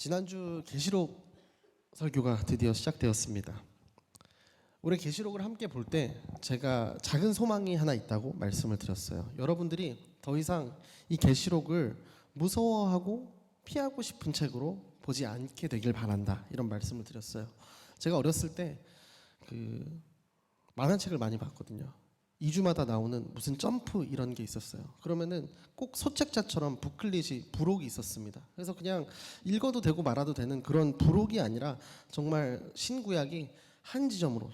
지난주 계시록 설교가 드디어 시작되었습니다. 올해 계시록을 함께 볼 때 제가 작은 소망이 하나 있다고 말씀을 드렸어요. 여러분들이 더 이상 이 계시록을 무서워하고 피하고 싶은 책으로 보지 않게 되길 바란다, 이런 말씀을 드렸어요. 제가 어렸을 때 만화책을 많이 봤거든요. 2주마다 나오는 무슨 점프 이런 게 있었어요. 그러면은 꼭 소책자처럼 부클릿이 부록이 있었습니다. 그래서 그냥 읽어도 되고 말아도 되는 그런 부록이 아니라 정말 신구약이 한 지점으로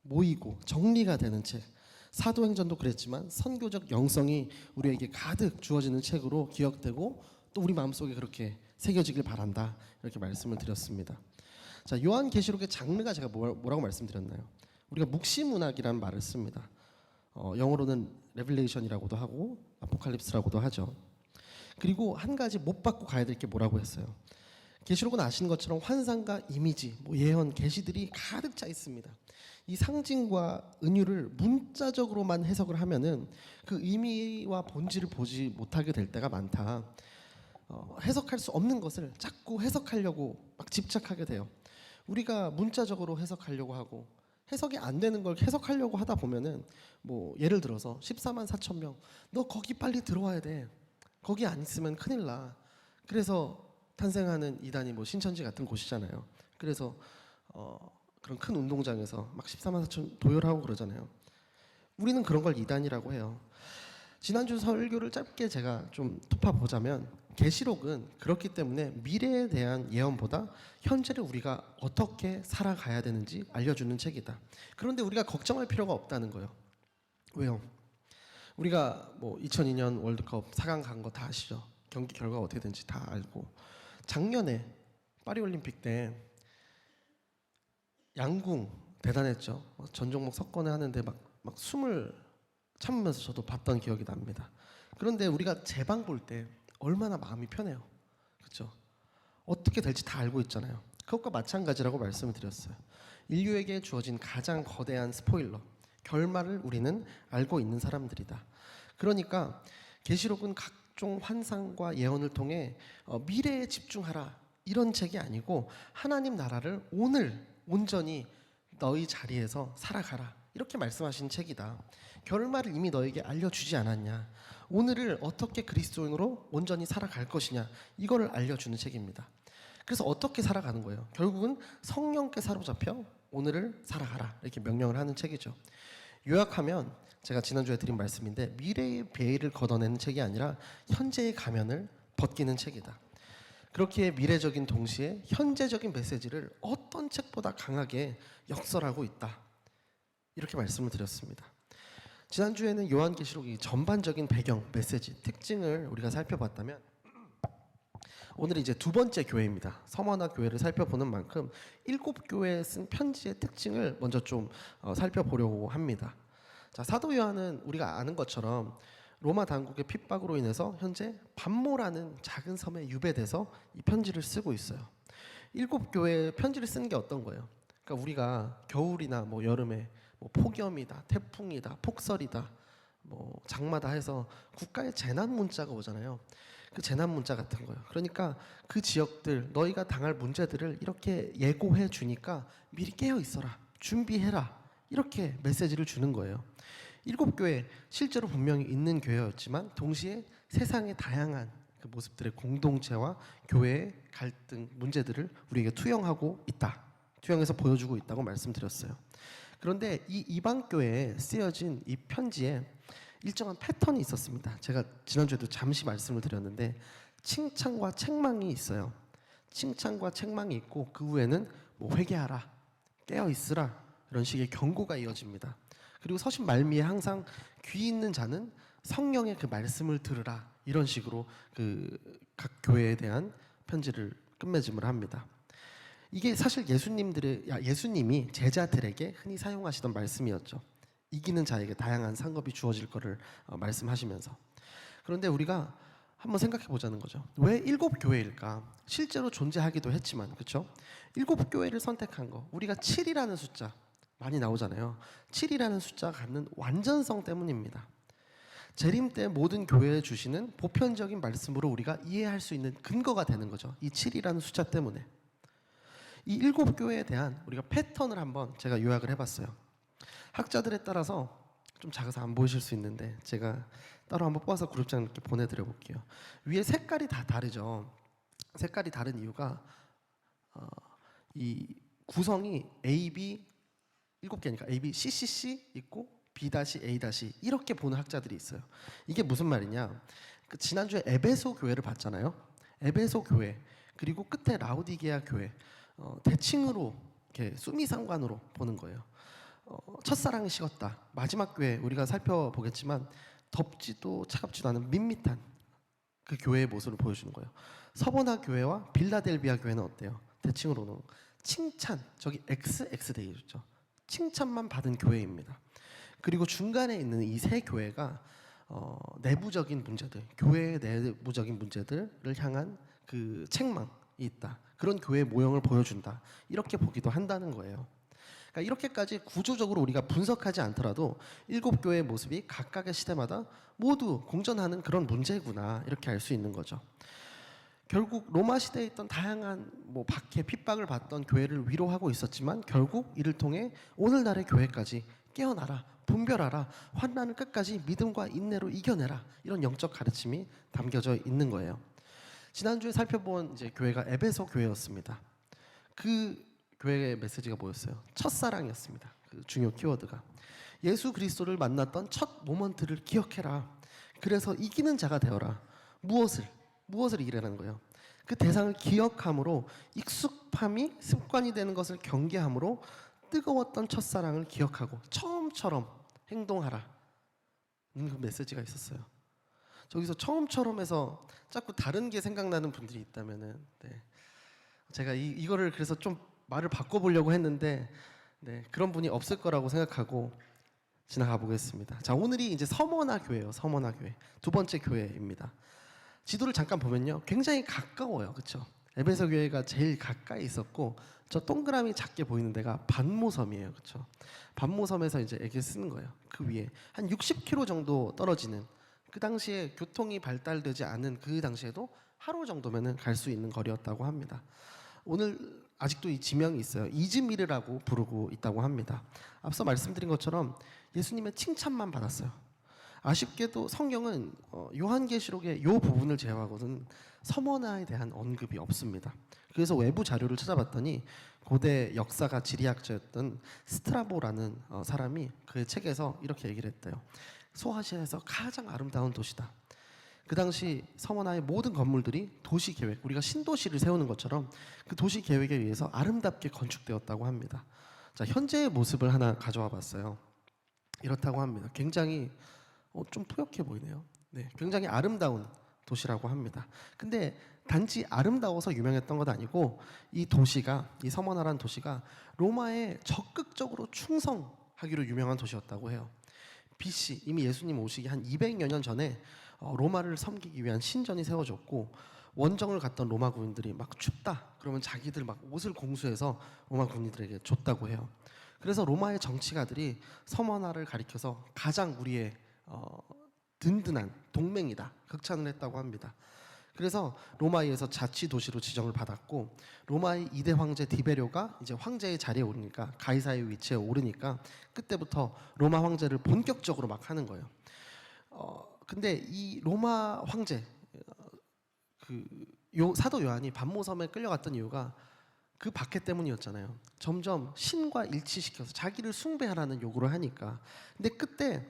모이고 정리가 되는 책. 사도행전도 그랬지만 선교적 영성이 우리에게 가득 주어지는 책으로 기억되고 또 우리 마음속에 그렇게 새겨지길 바란다, 이렇게 말씀을 드렸습니다. 자, 요한계시록의 장르가 제가 뭐라고 말씀드렸나요? 우리가 묵시문학이라는 말을 씁니다. 영어로는 레빌레이션이라고도 하고 아포칼립스라고도 하죠. 그리고 한 가지 못 받고 가야 될 게 뭐라고 했어요? 계시록은 아시는 것처럼 환상과 이미지, 예언, 계시들이 가득 차 있습니다. 이 상징과 은유를 문자적으로만 해석을 하면은 그 의미와 본질을 보지 못하게 될 때가 많다. 해석할 수 없는 것을 자꾸 해석하려고 막 집착하게 돼요. 우리가 문자적으로 해석하려고 하고 해석이 안 되는 걸 해석하려고 하다 보면은 예를 들어서 14만 4천 명, 너 거기 빨리 들어와야 돼. 거기 안 있으면 큰일 나. 그래서 탄생하는 이단이 신천지 같은 곳이잖아요. 그래서 그런 큰 운동장에서 막 14만 4천 도열하고 그러잖아요. 우리는 그런 걸 이단이라고 해요. 지난주 설교를 짧게 제가 좀 톱어보자면, 계시록은 그렇기 때문에 미래에 대한 예언보다 현재를 우리가 어떻게 살아가야 되는지 알려주는 책이다. 그런데 우리가 걱정할 필요가 없다는 거예요. 왜요? 우리가 2002년 월드컵 4강 간 거 다 아시죠? 경기 결과가 어떻게 된지 다 알고, 작년에 파리올림픽 때 양궁 대단했죠. 전 종목 석권을 하는데 막 숨을 참으면서 저도 봤던 기억이 납니다. 그런데 우리가 제방 볼 때 얼마나 마음이 편해요. 그렇죠? 어떻게 될지 다 알고 있잖아요. 그것과 마찬가지라고 말씀을 드렸어요. 인류에게 주어진 가장 거대한 스포일러, 결말을 우리는 알고 있는 사람들이다. 그러니까 계시록은 각종 환상과 예언을 통해 미래에 집중하라, 이런 책이 아니고 하나님 나라를 오늘 온전히 너희 자리에서 살아가라, 이렇게 말씀하신 책이다. 결말을 이미 너에게 알려주지 않았냐, 오늘을 어떻게 그리스도인으로 온전히 살아갈 것이냐, 이거를 알려주는 책입니다. 그래서 어떻게 살아가는 거예요? 결국은 성령께 사로잡혀 오늘을 살아가라, 이렇게 명령을 하는 책이죠. 요약하면 제가 지난주에 드린 말씀인데, 미래의 베일을 걷어내는 책이 아니라 현재의 가면을 벗기는 책이다. 그렇게 미래적인 동시에 현재적인 메시지를 어떤 책보다 강하게 역설하고 있다, 이렇게 말씀을 드렸습니다. 지난주에는 요한계시록의 전반적인 배경, 메시지, 특징을 우리가 살펴봤다면, 오늘은 이제 두 번째 교회입니다. 서머나 교회를 살펴보는 만큼 7교회에 쓴 편지의 특징을 먼저 좀 살펴보려고 합니다. 자, 사도 요한은 우리가 아는 것처럼 로마 당국의 핍박으로 인해서 현재 반모라는 작은 섬에 유배돼서 이 편지를 쓰고 있어요. 7교회에 편지를 쓴 게 어떤 거예요? 그러니까 우리가 겨울이나 여름에 폭염이다, 태풍이다, 폭설이다, 장마다 해서 국가의 재난 문자가 오잖아요. 그 재난 문자 같은 거예요. 그러니까 그 지역들, 너희가 당할 문제들을 이렇게 예고해 주니까 미리 깨어 있어라, 준비해라, 이렇게 메시지를 주는 거예요. 7교회 실제로 분명히 있는 교회였지만 동시에 세상의 다양한 그 모습들의 공동체와 교회의 갈등, 문제들을 우리에게 투영하고 있다, 투영해서 보여주고 있다고 말씀드렸어요. 그런데 이 이방교회에 쓰여진 이 편지에 일정한 패턴이 있었습니다. 제가 지난주에도 잠시 말씀을 드렸는데, 칭찬과 책망이 있어요. 칭찬과 책망이 있고 그 후에는 회개하라, 깨어있으라, 이런 식의 경고가 이어집니다. 그리고 서신 말미에 항상 귀 있는 자는 성령의 그 말씀을 들으라, 이런 식으로 각 교회에 대한 편지를 끝맺음을 합니다. 이게 사실 예수님이 제자들에게 흔히 사용하시던 말씀이었죠. 이기는 자에게 다양한 상급이 주어질 것을 말씀하시면서. 그런데 우리가 한번 생각해 보자는 거죠. 왜 7교회일까? 실제로 존재하기도 했지만, 그렇죠? 7교회를 선택한 거, 우리가 7이라는 숫자 많이 나오잖아요. 7이라는 숫자가 갖는 완전성 때문입니다. 재림 때 모든 교회에 주시는 보편적인 말씀으로 우리가 이해할 수 있는 근거가 되는 거죠. 이 7이라는 숫자 때문에. 이 7교회에 대한 우리가 패턴을 한번 제가 요약을 해봤어요. 학자들에 따라서 좀 작아서 안 보이실 수 있는데 제가 따로 한번 뽑아서 그룹장 이렇게 보내드려 볼게요. 위에 색깔이 다 다르죠. 색깔이 다른 이유가 이 구성이 A, B 7개니까 A, B, C, C, C 있고 B-A- 이렇게 보는 학자들이 있어요. 이게 무슨 말이냐? 지난주에 에베소 교회를 봤잖아요. 에베소 교회 그리고 끝에 라우디게아 교회 대칭으로 이렇게 수미상관으로 보는 거예요. 첫사랑이 식었다. 마지막 교회 우리가 살펴보겠지만 덥지도 차갑지도 않은 밋밋한 그 교회의 모습을 보여주는 거예요. 서버나 교회와 빌라델비아 교회는 어때요? 대칭으로는 칭찬, 저기 XX 되어 있죠. 칭찬만 받은 교회입니다. 그리고 중간에 있는 이 세 교회가 내부적인 문제들, 교회의 내부적인 문제들을 향한 그 책망이 있다. 그런 교회의 모형을 보여준다. 이렇게 보기도 한다는 거예요. 그러니까 이렇게까지 구조적으로 우리가 분석하지 않더라도 7교회의 모습이 각각의 시대마다 모두 공존하는 그런 문제구나 이렇게 알 수 있는 거죠. 결국 로마 시대에 있던 다양한 박해, 핍박을 받던 교회를 위로하고 있었지만 결국 이를 통해 오늘날의 교회까지 깨어나라, 분별하라, 환난을 끝까지 믿음과 인내로 이겨내라 이런 영적 가르침이 담겨져 있는 거예요. 지난주에 살펴본 이제 교회가 에베소 교회였습니다. 그 교회의 메시지가 뭐였어요? 첫사랑이었습니다. 그 중요 키워드가 예수 그리스도를 만났던 첫 모먼트를 기억해라. 그래서 이기는 자가 되어라. 무엇을 이기라는 거예요? 그 대상을 기억함으로 익숙함이 습관이 되는 것을 경계함으로 뜨거웠던 첫사랑을 기억하고 처음처럼 행동하라. 그 메시지가 있었어요. 저기서 처음처럼에서 자꾸 다른 게 생각나는 분들이 있다면은 제가 이거를 그래서 좀 말을 바꿔보려고 했는데 그런 분이 없을 거라고 생각하고 지나가 보겠습니다. 자, 오늘이 이제 서머나 교회예요. 서머나 교회 두 번째 교회입니다. 지도를 잠깐 보면요, 굉장히 가까워요, 그렇죠? 에베소 교회가 제일 가까이 있었고 저 동그라미 작게 보이는 데가 반모섬이에요, 그렇죠? 반모섬에서 이제 애기 쓰는 거예요. 그 위에 한 60km 정도 떨어지는 그 당시에 교통이 발달되지 않은 그 당시에도 하루 정도면은 갈 수 있는 거리였다고 합니다. 오늘 아직도 이 지명이 있어요. 이즈미르라고 부르고 있다고 합니다. 앞서 말씀드린 것처럼 예수님의 칭찬만 받았어요. 아쉽게도 성경은 요한계시록의 이 부분을 제외하고는 서머나에 대한 언급이 없습니다. 그래서 외부 자료를 찾아봤더니 고대 역사가 지리학자였던 스트라보라는 사람이 그의 책에서 이렇게 얘기를 했대요. 소아시아에서 가장 아름다운 도시다. 그 당시 서머나의 모든 건물들이 도시 계획, 우리가 신도시를 세우는 것처럼 그 도시 계획에 의해서 아름답게 건축되었다고 합니다. 자, 현재의 모습을 하나 가져와 봤어요. 이렇다고 합니다. 굉장히 좀 뿌옇게 보이네요. 굉장히 아름다운 도시라고 합니다. 근데 단지 아름다워서 유명했던 것 아니고 이 도시가, 이 서머나라는 도시가 로마에 적극적으로 충성하기로 유명한 도시였다고 해요. BC, 이미 예수님 오시기 한 200여 년 전에 로마를 섬기기 위한 신전이 세워졌고 원정을 갔던 로마 군인들이 막 춥다 그러면 자기들 막 옷을 공수해서 로마 군인들에게 줬다고 해요. 그래서 로마의 정치가들이 서머나를 가리켜서 가장 우리의 든든한 동맹이다 극찬을 했다고 합니다. 그래서 로마에서 자치 도시로 지정을 받았고 로마의 2대 황제 디베료가 이제 황제의 자리에 오르니까 가이사의 위치에 오르니까 그때부터 로마 황제를 본격적으로 막 하는 거예요. 근데 이 로마 황제 사도 요한이 반모섬에 끌려갔던 이유가 그 박해 때문이었잖아요. 점점 신과 일치시켜서 자기를 숭배하라는 요구를 하니까. 근데 그때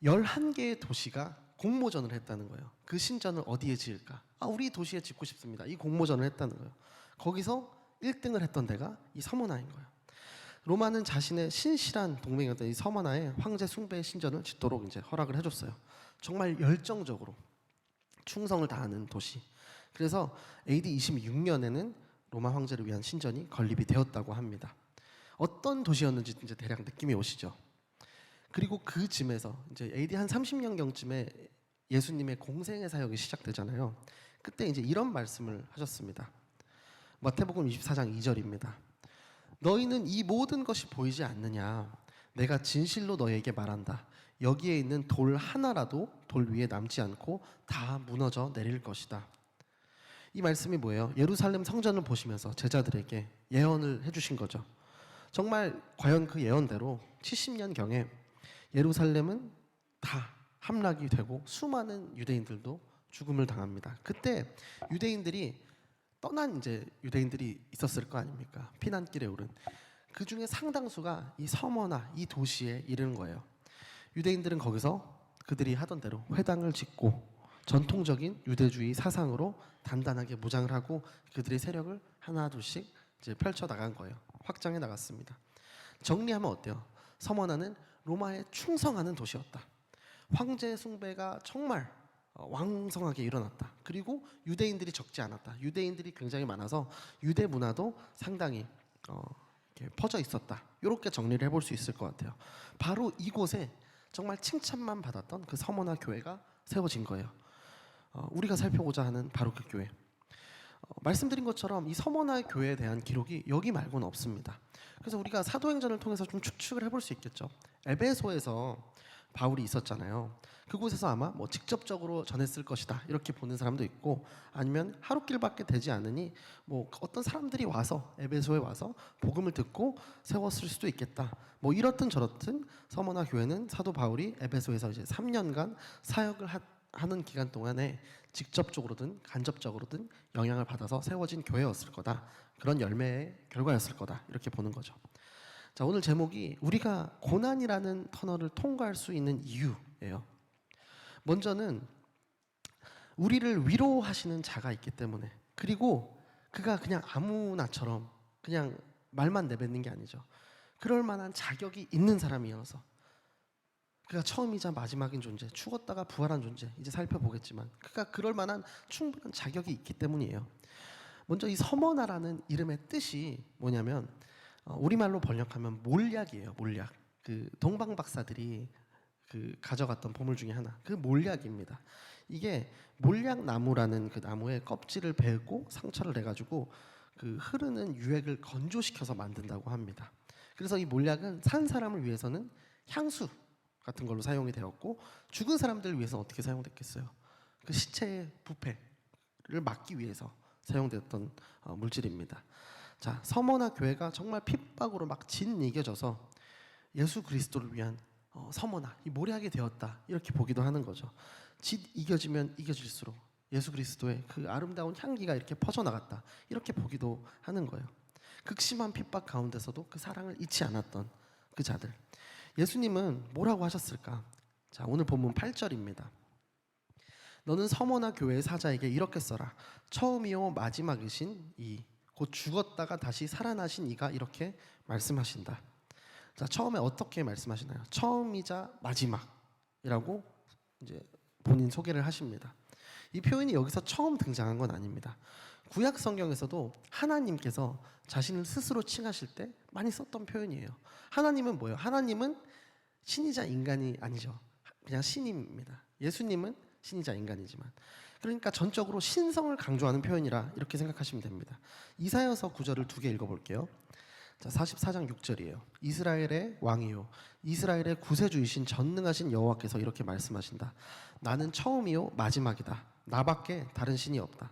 11개의 도시가 공모전을 했다는 거예요. 그 신전을 어디에 지을까? 우리 도시에 짓고 싶습니다. 이 공모전을 했다는 거예요. 거기서 1등을 했던 데가 이 서머나인 거예요. 로마는 자신의 신실한 동맹이었던 이 서머나에 황제 숭배의 신전을 짓도록 이제 허락을 해줬어요. 정말 열정적으로 충성을 다하는 도시. 그래서 AD 26년에는 로마 황제를 위한 신전이 건립이 되었다고 합니다. 어떤 도시였는지 이제 대략 느낌이 오시죠? 그리고 그 쯤에서 이제 AD 한 30년경쯤에 예수님의 공생의 사역이 시작되잖아요. 그때 이제 이런 말씀을 하셨습니다. 마태복음 24장 2절입니다. 너희는 이 모든 것이 보이지 않느냐? 내가 진실로 너희에게 말한다. 여기에 있는 돌 하나라도 돌 위에 남지 않고 다 무너져 내릴 것이다. 이 말씀이 뭐예요? 예루살렘 성전을 보시면서 제자들에게 예언을 해주신 거죠. 정말 과연 그 예언대로 70년경에 예루살렘은 다 함락이 되고 수많은 유대인들도 죽음을 당합니다. 그때 유대인들이 떠난 이제 유대인들이 있었을 거 아닙니까? 피난길에 오른 그 중에 상당수가 이 서머나 이 도시에 이르는 거예요. 유대인들은 거기서 그들이 하던 대로 회당을 짓고 전통적인 유대주의 사상으로 단단하게 무장을 하고 그들의 세력을 하나 둘씩 이제 펼쳐 나간 거예요. 확장해 나갔습니다. 정리하면 어때요? 서머나는 로마에 충성하는 도시였다. 황제 숭배가 정말 왕성하게 일어났다. 그리고 유대인들이 적지 않았다. 유대인들이 굉장히 많아서 유대 문화도 상당히 이렇게 퍼져 있었다. 이렇게 정리를 해볼 수 있을 것 같아요. 바로 이곳에 정말 칭찬만 받았던 그 서머나 교회가 세워진 거예요. 우리가 살펴보자 하는 바로 그 교회. 말씀드린 것처럼 이 서머나 교회에 대한 기록이 여기 말고는 없습니다. 그래서 우리가 사도행전을 통해서 좀 추측을 해볼 수 있겠죠. 에베소에서 바울이 있었잖아요. 그곳에서 아마 뭐 직접적으로 전했을 것이다 이렇게 보는 사람도 있고, 아니면 하루길밖에 되지 않으니 뭐 어떤 사람들이 와서 에베소에 와서 복음을 듣고 세웠을 수도 있겠다. 뭐 이렇든 저렇든 서머나 교회는 사도 바울이 에베소에서 이제 3년간 사역을 하는 기간 동안에 직접적으로든 간접적으로든 영향을 받아서 세워진 교회였을 거다. 그런 열매의 결과였을 거다. 이렇게 보는 거죠. 자, 오늘 제목이 우리가 고난이라는 터널을 통과할 수 있는 이유예요. 먼저는 우리를 위로하시는 자가 있기 때문에, 그리고 그가 그냥 아무나처럼 그냥 말만 내뱉는 게 아니죠. 그럴 만한 자격이 있는 사람이어서, 그가 처음이자 마지막인 존재, 죽었다가 부활한 존재, 이제 살펴보겠지만 그가 그럴 만한 충분한 자격이 있기 때문이에요. 먼저 이 서머나라는 이름의 뜻이 뭐냐면 우리말로 번역하면 몰약이에요. 몰약. 그 동방 박사들이 그 가져갔던 보물 중에 하나, 그 몰약입니다. 이게 몰약나무라는 그 나무의 껍질을 베고 상처를 내가지고 그 흐르는 유액을 건조시켜서 만든다고 합니다. 그래서 이 몰약은 산 사람을 위해서는 향수 같은 걸로 사용이 되었고, 죽은 사람들을 위해서 어떻게 사용됐겠어요? 그 시체의 부패를 막기 위해서 사용되었던 물질입니다. 자, 서머나 교회가 정말 핍박으로 막 짓이겨져서 예수 그리스도를 위한 서머나, 이 모략이 되었다 이렇게 보기도 하는 거죠. 짓이겨지면 이겨질수록 예수 그리스도의 그 아름다운 향기가 이렇게 퍼져나갔다 이렇게 보기도 하는 거예요. 극심한 핍박 가운데서도 그 사랑을 잊지 않았던 그 자들. 예수님은 뭐라고 하셨을까? 자, 오늘 본문 8절입니다. 너는 서머나 교회의 사자에게 이렇게 써라. 처음이요 마지막이신 이 곧 죽었다가 다시 살아나신 이가 이렇게 말씀하신다. 자, 처음에 어떻게 말씀하시나요? 처음이자 마지막이라고 이제 본인 소개를 하십니다. 이 표현이 여기서 처음 등장한 건 아닙니다. 구약 성경에서도 하나님께서 자신을 스스로 칭하실 때 많이 썼던 표현이에요. 하나님은 뭐예요? 하나님은 신이자 인간이 아니죠. 그냥 신입니다. 예수님은 신이자 인간이지만, 그러니까 전적으로 신성을 강조하는 표현이라 이렇게 생각하시면 됩니다. 이사야서 9절을 두 개 읽어볼게요. 자, 44장 6절이에요. 이스라엘의 왕이요 이스라엘의 구세주이신 전능하신 여호와께서 이렇게 말씀하신다. 나는 처음이요 마지막이다. 나밖에 다른 신이 없다.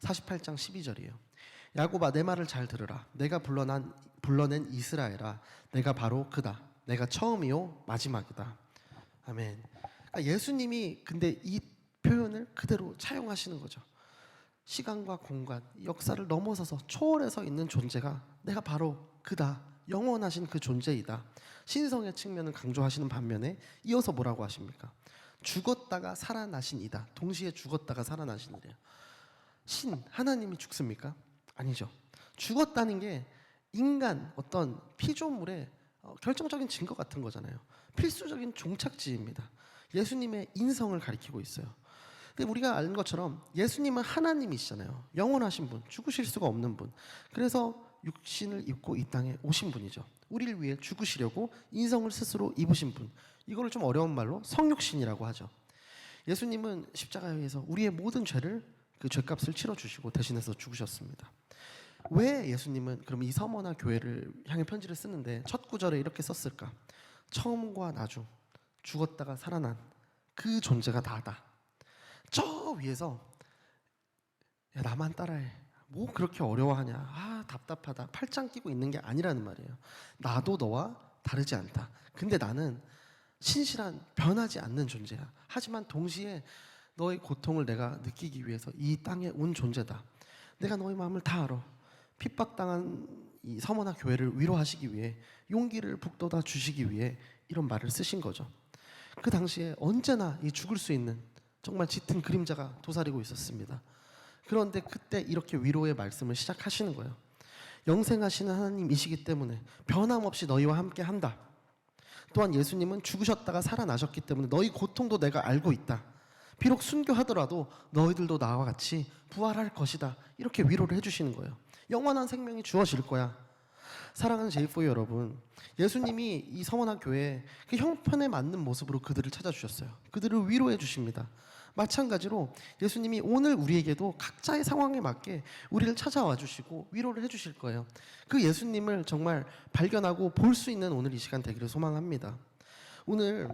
48장 12절이에요. 야곱아 내 말을 잘 들으라. 내가 불러낸 이스라엘아 내가 바로 그다. 내가 처음이요 마지막이다. 아멘. 그러니까 예수님이 근데 이 표현을 그대로 차용하시는 거죠. 시간과 공간, 역사를 넘어서서 초월해서 있는 존재가 내가 바로 그다. 영원하신 그 존재이다. 신성의 측면을 강조하시는 반면에 이어서 뭐라고 하십니까? 죽었다가 살아나신 이다. 동시에 죽었다가 살아나신 이래요. 신, 하나님이 죽습니까? 아니죠. 죽었다는 게 인간 어떤 피조물의 결정적인 증거 같은 거잖아요. 필수적인 종착지입니다. 예수님의 인성을 가리키고 있어요. 근데 우리가 아는 것처럼 예수님은 하나님이시잖아요. 영원하신 분, 죽으실 수가 없는 분. 그래서 육신을 입고 이 땅에 오신 분이죠. 우리를 위해 죽으시려고 인성을 스스로 입으신 분. 이거를 좀 어려운 말로 성육신이라고 하죠. 예수님은 십자가에 의해서 우리의 모든 죄를 그 죄값을 치러주시고 대신해서 죽으셨습니다. 왜 예수님은 그럼 이 서머나 교회를 향해 편지를 쓰는데 첫 구절에 이렇게 썼을까? 처음과 나중, 죽었다가 살아난 그 존재가 나다. 저 위에서 야, 나만 따라해. 뭐 그렇게 어려워하냐. 아, 답답하다. 팔짱 끼고 있는 게 아니라는 말이에요. 나도 너와 다르지 않다. 근데 나는 신실한 변하지 않는 존재야. 하지만 동시에 너의 고통을 내가 느끼기 위해서 이 땅에 온 존재다. 내가 너의 마음을 다 알아. 핍박당한 이 서머나 교회를 위로하시기 위해 용기를 북돋아 주시기 위해 이런 말을 쓰신 거죠. 그 당시에 언제나 이 죽을 수 있는 정말 짙은 그림자가 도사리고 있었습니다. 그런데 그때 이렇게 위로의 말씀을 시작하시는 거예요. 영생하시는 하나님이시기 때문에 변함없이 너희와 함께 한다. 또한 예수님은 죽으셨다가 살아나셨기 때문에 너희 고통도 내가 알고 있다. 비록 순교하더라도 너희들도 나와 같이 부활할 것이다. 이렇게 위로를 해주시는 거예요. 영원한 생명이 주어질 거야. 사랑하는 제이포유 여러분, 예수님이 이 서머나 교회에 그 형편에 맞는 모습으로 그들을 찾아주셨어요. 그들을 위로해 주십니다. 마찬가지로 예수님이 오늘 우리에게도 각자의 상황에 맞게 우리를 찾아와 주시고 위로를 해 주실 거예요. 그 예수님을 정말 발견하고 볼 수 있는 오늘 이 시간 되기를 소망합니다. 오늘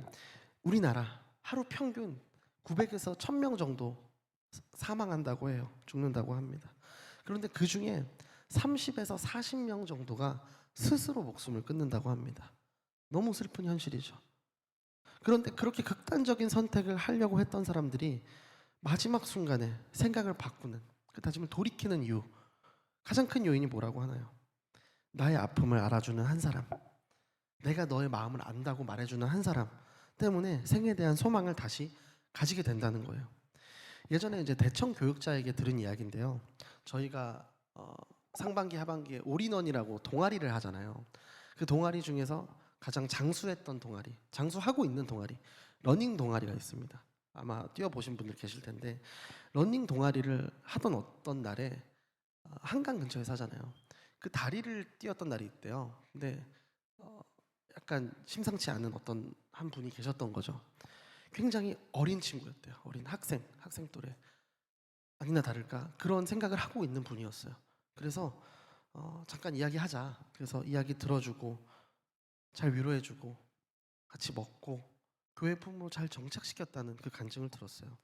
우리나라 하루 평균 900에서 1000명 정도 사망한다고 해요. 죽는다고 합니다. 그런데 그 중에 30에서 40명 정도가 스스로 목숨을 끊는다고 합니다. 너무 슬픈 현실이죠. 그런데 그렇게 극단적인 선택을 하려고 했던 사람들이 마지막 순간에 생각을 바꾸는, 그 다짐을 돌이키는 이유, 가장 큰 요인이 뭐라고 하나요? 나의 아픔을 알아주는 한 사람, 내가 너의 마음을 안다고 말해주는 한 사람 때문에 생에 대한 소망을 다시 가지게 된다는 거예요. 예전에 이제 대청 교육자에게 들은 이야기인데요. 저희가 상반기 하반기에 올인원이라고 동아리를 하잖아요. 그 동아리 중에서 가장 장수했던 동아리, 장수하고 있는 동아리, 러닝 동아리가 있습니다. 아마 뛰어보신 분들 계실 텐데, 러닝 동아리를 하던 어떤 날에 한강 근처에 사잖아요. 그 다리를 뛰었던 날이 있대요. 근데 약간 심상치 않은 어떤 한 분이 계셨던 거죠. 굉장히 어린 친구였대요. 어린 학생 또래. 아니나 다를까 그런 생각을 하고 있는 분이었어요. 그래서 잠깐 이야기하자. 그래서 이야기 들어주고 잘 위로해주고 같이 먹고 교회 품으로 잘 정착시켰다는 그 간증을 들었어요.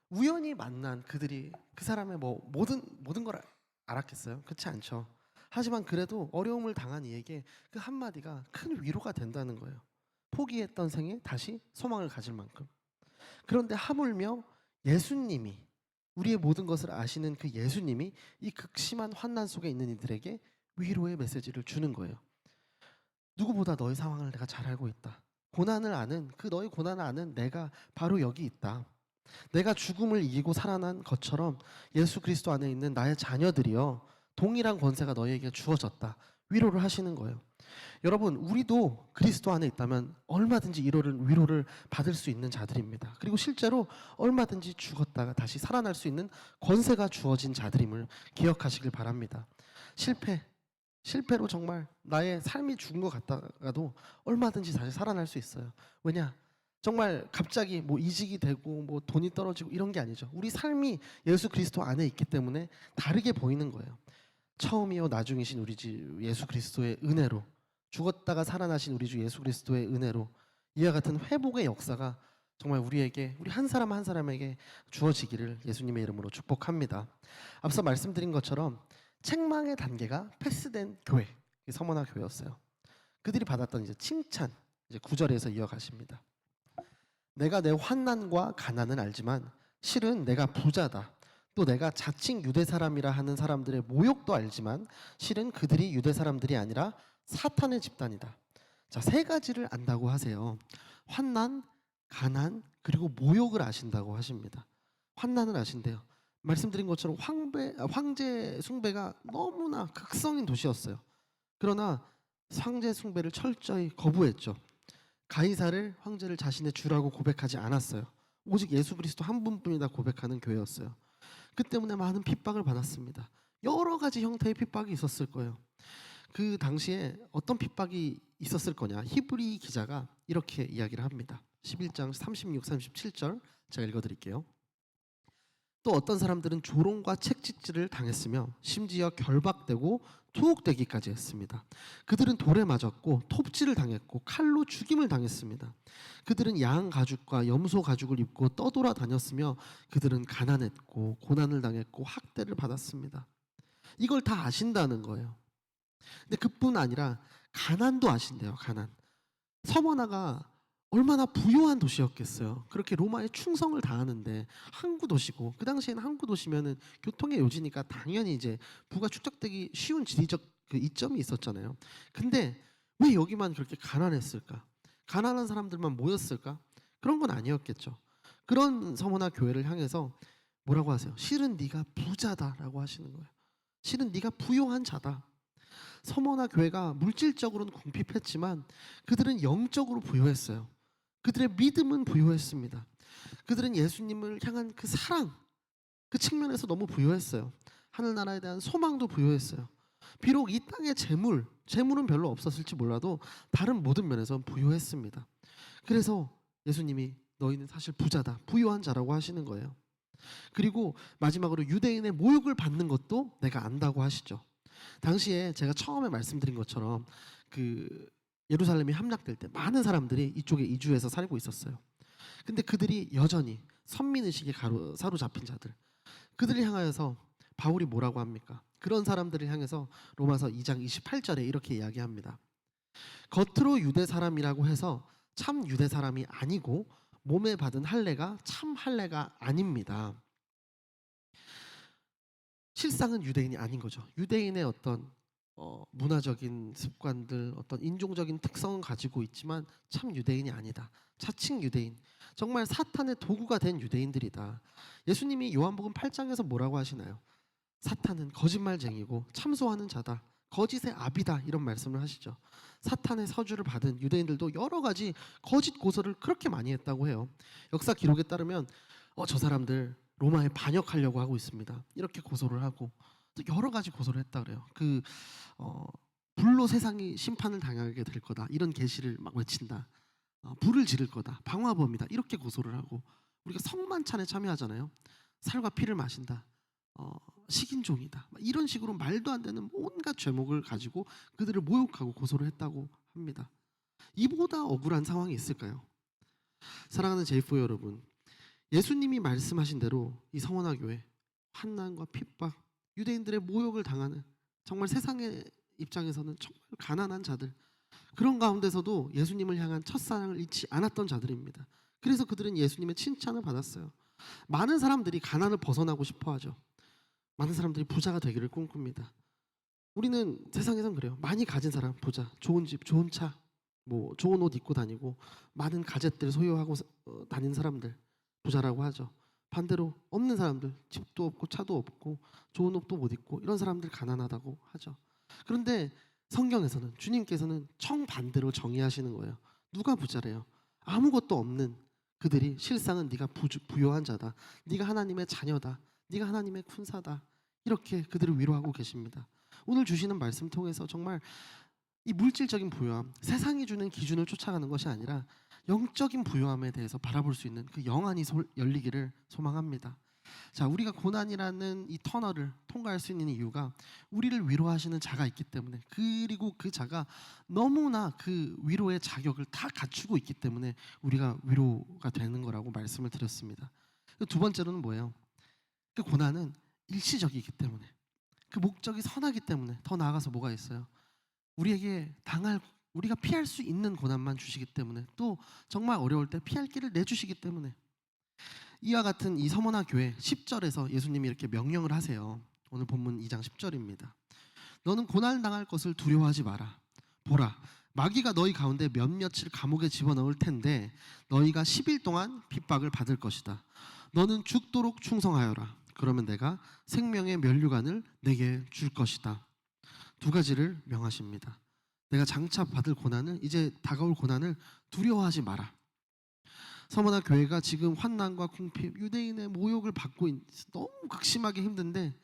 우연히 만난 그들이 그 사람의 뭐 모든 걸 알았겠어요? 그렇지 않죠. 하지만 그래도 어려움을 당한 이에게 그 한마디가 큰 위로가 된다는 거예요. 포기했던 생에 다시 소망을 가질 만큼. 그런데 하물며 예수님이, 우리의 모든 것을 아시는 그 예수님이 이 극심한 환난 속에 있는 이들에게 위로의 메시지를 주는 거예요. 누구보다 너의 상황을 내가 잘 알고 있다. 고난을 아는, 그 너의 고난을 아는 내가 바로 여기 있다. 내가 죽음을 이기고 살아난 것처럼 예수 그리스도 안에 있는 나의 자녀들이여 동일한 권세가 너희에게 주어졌다. 위로를 하시는 거예요. 여러분, 우리도 그리스도 안에 있다면 얼마든지 위로를 받을 수 있는 자들입니다. 그리고 실제로 얼마든지 죽었다가 다시 살아날 수 있는 권세가 주어진 자들임을 기억하시길 바랍니다. 실패로 정말 나의 삶이 죽은 것 같다가도 얼마든지 다시 살아날 수 있어요. 왜냐? 정말 갑자기 뭐 이직이 되고 뭐 돈이 떨어지고 이런 게 아니죠. 우리 삶이 예수 그리스도 안에 있기 때문에 다르게 보이는 거예요. 처음이요 나중이신 우리 주 예수 그리스도의 은혜로, 죽었다가 살아나신 우리 주 예수 그리스도의 은혜로 이와 같은 회복의 역사가 정말 우리에게, 우리 한 사람 한 사람에게 주어지기를 예수님의 이름으로 축복합니다. 앞서 말씀드린 것처럼 책망의 단계가 패스된 교회, 서머나 교회였어요. 그들이 받았던 이제 칭찬, 이제 9절에서 이어가십니다. 내가 내 환난과 가난은 알지만 실은 내가 부자다. 또 내가 자칭 유대 사람이라 하는 사람들의 모욕도 알지만 실은 그들이 유대 사람들이 아니라 사탄의 집단이다. 자, 세 가지를 안다고 하세요. 환난, 가난, 그리고 모욕을 아신다고 하십니다. 환난을 아신대요. 말씀드린 것처럼 황제 숭배가 너무나 극성인 도시였어요. 그러나 황제 숭배를 철저히 거부했죠. 가이사를 황제를 자신의 주라고 고백하지 않았어요. 오직 예수 그리스도 한 분뿐이다 고백하는 교회였어요. 그 때문에 많은 핍박을 받았습니다. 여러 가지 형태의 핍박이 있었을 거예요. 그 당시에 어떤 핍박이 있었을 거냐, 히브리 기자가 이렇게 이야기를 합니다. 11장 36, 37절 제가 읽어드릴게요. 또 어떤 사람들은 조롱과 채찍질을 당했으며 심지어 결박되고 투옥되기까지 했습니다. 그들은 돌에 맞았고 톱질을 당했고 칼로 죽임을 당했습니다. 그들은 양 가죽과 염소 가죽을 입고 떠돌아 다녔으며 그들은 가난했고 고난을 당했고 학대를 받았습니다. 이걸 다 아신다는 거예요. 근데 그뿐 아니라 가난도 아신대요. 가난. 서머나가 얼마나 부유한 도시였겠어요. 그렇게 로마에 충성을 다하는데 항구 도시고, 그 당시에는 항구 도시면은 교통의 요지니까 당연히 이제 부가 축적되기 쉬운 지리적 그 이점이 있었잖아요. 근데 왜 여기만 그렇게 가난했을까? 가난한 사람들만 모였을까? 그런 건 아니었겠죠. 그런 서머나 교회를 향해서 뭐라고 하세요? 실은 네가 부자다라고 하시는 거예요. 실은 네가 부유한 자다. 서머나 교회가 물질적으로는 궁핍했지만 그들은 영적으로 부유했어요. 그들의 믿음은 부유했습니다. 그들은 예수님을 향한 그 사랑, 그 측면에서 너무 부유했어요. 하늘나라에 대한 소망도 부유했어요. 비록 이 땅의 재물은 별로 없었을지 몰라도 다른 모든 면에서 부유했습니다. 그래서 예수님이 너희는 사실 부자다, 부유한 자라고 하시는 거예요. 그리고 마지막으로 유대인의 모욕을 받는 것도 내가 안다고 하시죠. 당시에 제가 처음에 말씀드린 것처럼 그 예루살렘이 함락될 때 많은 사람들이 이쪽에 이주해서 살고 있었어요. 근데 그들이 여전히 선민의식에 사로잡힌 자들, 그들을 향하여서 바울이 뭐라고 합니까? 그런 사람들을 향해서 로마서 2장 28절에 이렇게 이야기합니다. 겉으로 유대 사람이라고 해서 참 유대 사람이 아니고 몸에 받은 할례가 참 할례가 아닙니다. 실상은 유대인이 아닌 거죠. 유대인의 어떤 문화적인 습관들, 어떤 인종적인 특성은 가지고 있지만 참 유대인이 아니다. 자칭 유대인, 정말 사탄의 도구가 된 유대인들이다. 예수님이 요한복음 8장에서 뭐라고 하시나요? 사탄은 거짓말쟁이고 참소하는 자다, 거짓의 아비다, 이런 말씀을 하시죠. 사탄의 서주를 받은 유대인들도 여러 가지 거짓 고소를 그렇게 많이 했다고 해요. 역사 기록에 따르면 저 사람들 로마에 반역하려고 하고 있습니다, 이렇게 고소를 하고, 또 여러 가지 고소를 했다 그래요. 불로 세상이 심판을 당하게 될 거다, 이런 계시를 막 외친다. 불을 지를 거다, 방화범이다, 이렇게 고소를 하고, 우리가 성만찬에 참여하잖아요. 살과 피를 마신다, 식인종이다, 이런 식으로 말도 안 되는 온갖 죄목을 가지고 그들을 모욕하고 고소를 했다고 합니다. 이보다 억울한 상황이 있을까요? 사랑하는 제이포 여러분, 예수님이 말씀하신 대로 이 성원화 교회 환난과 핍박, 유대인들의 모욕을 당하는, 정말 세상의 입장에서는 정말 가난한 자들, 그런 가운데서도 예수님을 향한 첫사랑을 잃지 않았던 자들입니다. 그래서 그들은 예수님의 칭찬을 받았어요. 많은 사람들이 가난을 벗어나고 싶어 하죠. 많은 사람들이 부자가 되기를 꿈꿉니다. 우리는 세상에선 그래요. 많이 가진 사람 부자, 좋은 집, 좋은 차, 뭐 좋은 옷 입고 다니고 많은 가젯들 소유하고 다니는 사람들 부자라고 하죠. 반대로 없는 사람들, 집도 없고 차도 없고 좋은 옷도 못 입고, 이런 사람들 가난하다고 하죠. 그런데 성경에서는, 주님께서는 정반대로 정의하시는 거예요. 누가 부자래요? 아무것도 없는 그들이 실상은 네가 부유한 자다, 네가 하나님의 자녀다, 네가 하나님의 군사다, 이렇게 그들을 위로하고 계십니다. 오늘 주시는 말씀 통해서 정말 이 물질적인 부유함, 세상이 주는 기준을 쫓아가는 것이 아니라 영적인 부유함에 대해서 바라볼 수 있는 그 영안이 열리기를 소망합니다. 자, 우리가 고난이라는 이 터널을 통과할 수 있는 이유가 우리를 위로하시는 자가 있기 때문에, 그리고 그 자가 너무나 그 위로의 자격을 다 갖추고 있기 때문에 우리가 위로가 되는 거라고 말씀을 드렸습니다. 두 번째로는 뭐예요? 그 고난은 일시적이기 때문에, 그 목적이 선하기 때문에, 더 나아가서 뭐가 있어요? 우리가 피할 수 있는 고난만 주시기 때문에, 또 정말 어려울 때 피할 길을 내주시기 때문에, 이와 같은 이 서머나 교회 10절에서 예수님이 이렇게 명령을 하세요. 오늘 본문 2장 10절입니다. 너는 고난을 당할 것을 두려워하지 마라. 보라, 마귀가 너희 가운데 몇몇을 감옥에 집어넣을 텐데 너희가 10일 동안 핍박을 받을 것이다. 너는 죽도록 충성하여라. 그러면 내가 생명의 면류관을 내게 줄 것이다. 두 가지를 명하십니다. 내가 장차 받을 고난을, 이제 다가올 고난을 두려워하지 마라. 서머나 교회가 지금 환난과 궁핍, 유대인의 모욕을 받고 너무 극심하게 힘든데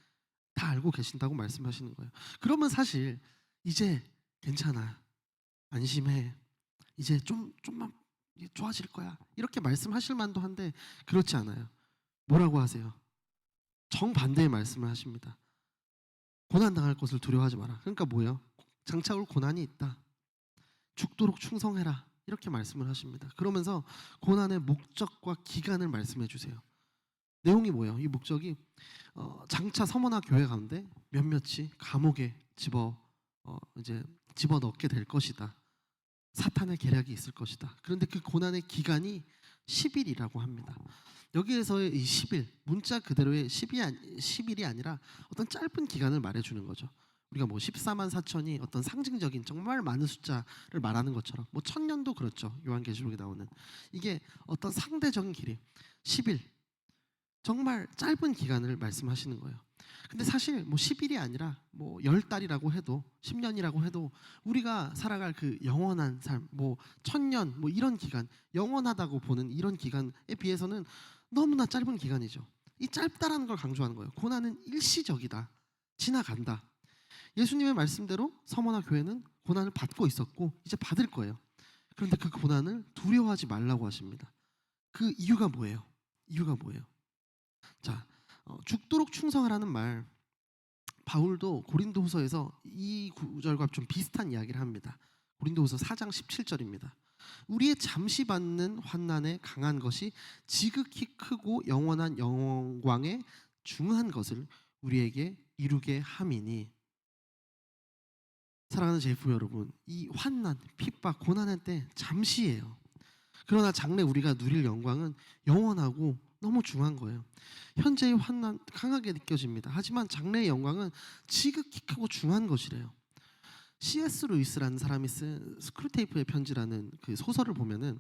다 알고 계신다고 말씀하시는 거예요. 그러면 사실 이제 괜찮아, 안심해, 이제 좀만 좋아질 거야, 이렇게 말씀하실 만도 한데 그렇지 않아요. 뭐라고 하세요? 정반대의 말씀을 하십니다. 고난당할 것을 두려워하지 마라. 그러니까 뭐예요? 장차 올 고난이 있다. 죽도록 충성해라. 이렇게 말씀을 하십니다. 그러면서 고난의 목적과 기간을 말씀해 주세요. 내용이 뭐예요? 이 목적이 장차 서머나 교회 가운데 몇몇이 감옥에 집어넣게 될 것이다. 사탄의 계략이 있을 것이다. 그런데 그 고난의 기간이 10일이라고 합니다. 여기에서의 이 10일, 문자 그대로의 10일이 아니라 어떤 짧은 기간을 말해주는 거죠. 우리가 뭐 14만 4천이 어떤 상징적인 정말 많은 숫자를 말하는 것처럼 뭐 1000년도 그렇죠. 요한계시록에 나오는 이게 어떤 상대적인 길이 10일, 정말 짧은 기간을 말씀하시는 거예요. 근데 사실 뭐 10일이 아니라 뭐 10달이라고 해도 10년이라고 해도 우리가 살아갈 그 영원한 삶, 뭐 1000년 뭐 이런 기간, 영원하다고 보는 이런 기간에 비해서는 너무나 짧은 기간이죠. 이 짧다라는 걸 강조하는 거예요. 고난은 일시적이다. 지나간다. 예수님의 말씀대로 서머나 교회는 고난을 받고 있었고 이제 받을 거예요. 그런데 그 고난을 두려워하지 말라고 하십니다. 그 이유가 뭐예요? 이유가 뭐예요? 자, 죽도록 충성하라는 말, 바울도 고린도후서에서 이 구절과 좀 비슷한 이야기를 합니다. 고린도후서 4장 17절입니다. 우리의 잠시 받는 환난에 강한 것이 지극히 크고 영원한 영광에 중한 것을 우리에게 이루게 함이니. 사랑하는 제이프 여러분, 이 환난, 핍박, 고난의 때 잠시예요. 그러나 장래 우리가 누릴 영광은 영원하고 너무 중요한 거예요. 현재의 환난 강하게 느껴집니다. 하지만 장래의 영광은 지극히 크고 중요한 것이래요. C.S. 루이스라는 사람이 쓴 스크루테이프의 편지라는 그 소설을 보면은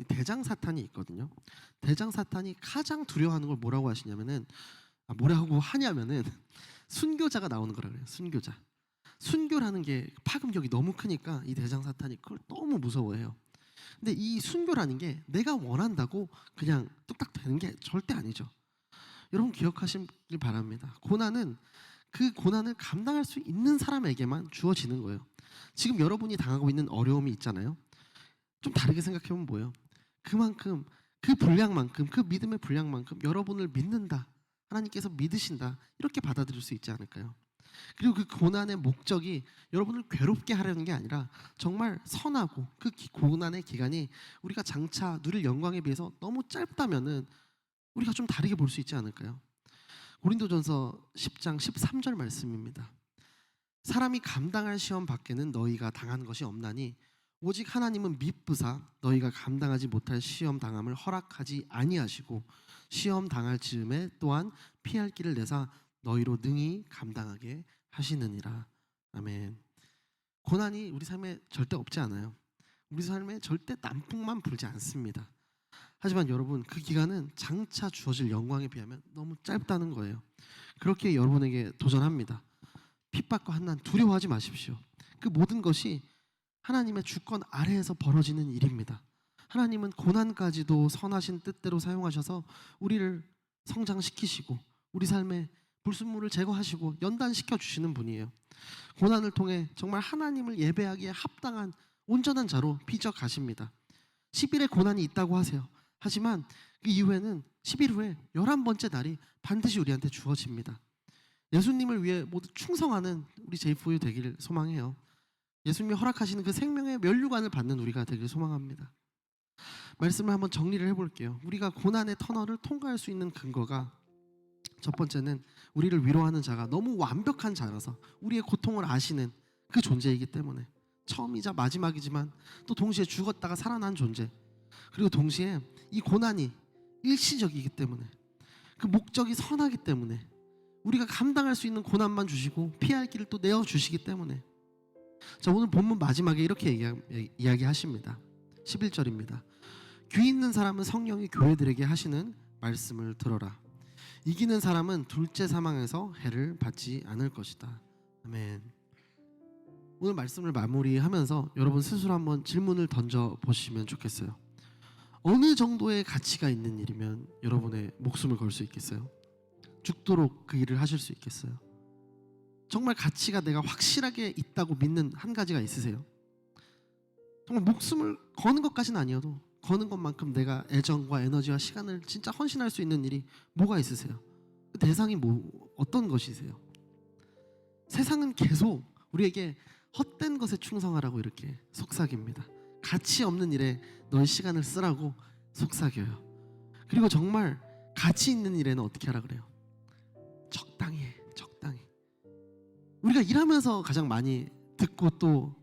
대장 사탄이 있거든요. 대장 사탄이 가장 두려워하는 걸 뭐라고 하시냐면은 뭐라고 하냐면은 순교자가 나오는 거라 그래요. 순교자. 순교라는 게 파급력이 너무 크니까 이 대장 사탄이 그걸 너무 무서워해요. 근데 이 순교라는 게 내가 원한다고 그냥 뚝딱 되는 게 절대 아니죠. 여러분 기억하시길 바랍니다. 고난은 그 고난을 감당할 수 있는 사람에게만 주어지는 거예요. 지금 여러분이 당하고 있는 어려움이 있잖아요. 좀 다르게 생각해보면 뭐예요? 그만큼 그 분량만큼 그 믿음의 분량만큼 여러분을 믿는다. 하나님께서 믿으신다. 이렇게 받아들일 수 있지 않을까요? 그리고 그 고난의 목적이 여러분을 괴롭게 하려는 게 아니라 정말 선하고 그 고난의 기간이 우리가 장차 누릴 영광에 비해서 너무 짧다면은 우리가 좀 다르게 볼 수 있지 않을까요? 고린도전서 10장 13절 말씀입니다. 사람이 감당할 시험 밖에는 너희가 당한 것이 없나니 오직 하나님은 미쁘사 너희가 감당하지 못할 시험 당함을 허락하지 아니하시고 시험 당할 즈음에 또한 피할 길을 내사 너희로 능히 감당하게 하시느니라. 아멘. 고난이 우리 삶에 절대 없지 않아요. 우리 삶에 절대 난풍만 불지 않습니다. 하지만 여러분 그 기간은 장차 주어질 영광에 비하면 너무 짧다는 거예요. 그렇게 여러분에게 도전합니다. 핍박과 환난 두려워하지 마십시오. 그 모든 것이 하나님의 주권 아래에서 벌어지는 일입니다. 하나님은 고난까지도 선하신 뜻대로 사용하셔서 우리를 성장시키시고 우리 삶에 불순물을 제거하시고 연단시켜 주시는 분이에요. 고난을 통해 정말 하나님을 예배하기에 합당한 온전한 자로 빚어 가십니다. 10일의 고난이 있다고 하세요. 하지만 그 이후에는 10일 후에 11번째 날이 반드시 우리한테 주어집니다. 예수님을 위해 모두 충성하는 우리 제이프유 되기를 소망해요. 예수님이 허락하시는 그 생명의 면류관을 받는 우리가 되기를 소망합니다. 말씀을 한번 정리를 해볼게요. 우리가 고난의 터널을 통과할 수 있는 근거가 첫 번째는 우리를 위로하는 자가 너무 완벽한 자라서 우리의 고통을 아시는 그 존재이기 때문에 처음이자 마지막이지만 또 동시에 죽었다가 살아난 존재, 그리고 동시에 이 고난이 일시적이기 때문에 그 목적이 선하기 때문에 우리가 감당할 수 있는 고난만 주시고 피할 길을 또 내어주시기 때문에. 자, 오늘 본문 마지막에 이렇게 이야기하십니다. 11절입니다. 귀 있는 사람은 성령이 교회들에게 하시는 말씀을 들어라. 이기는 사람은 둘째 사망에서 해를 받지 않을 것이다. 아멘. 오늘 말씀을 마무리하면서 여러분 스스로 한번 질문을 던져보시면 좋겠어요. 어느 정도의 가치가 있는 일이면 여러분의 목숨을 걸 수 있겠어요? 죽도록 그 일을 하실 수 있겠어요? 정말 가치가 내가 확실하게 있다고 믿는 한 가지가 있으세요? 정말 목숨을 거는 것까지는 아니어도 거는 것만큼 내가 애정과 에너지와 시간을 진짜 헌신할 수 있는 일이 뭐가 있으세요? 그 대상이 어떤 것이세요? 세상은 계속 우리에게 헛된 것에 충성하라고 이렇게 속삭입니다. 가치 없는 일에 너의 시간을 쓰라고 속삭여요. 그리고 정말 가치 있는 일에는 어떻게 하라 그래요? 적당히 해, 적당히. 우리가 일하면서 가장 많이 듣고 또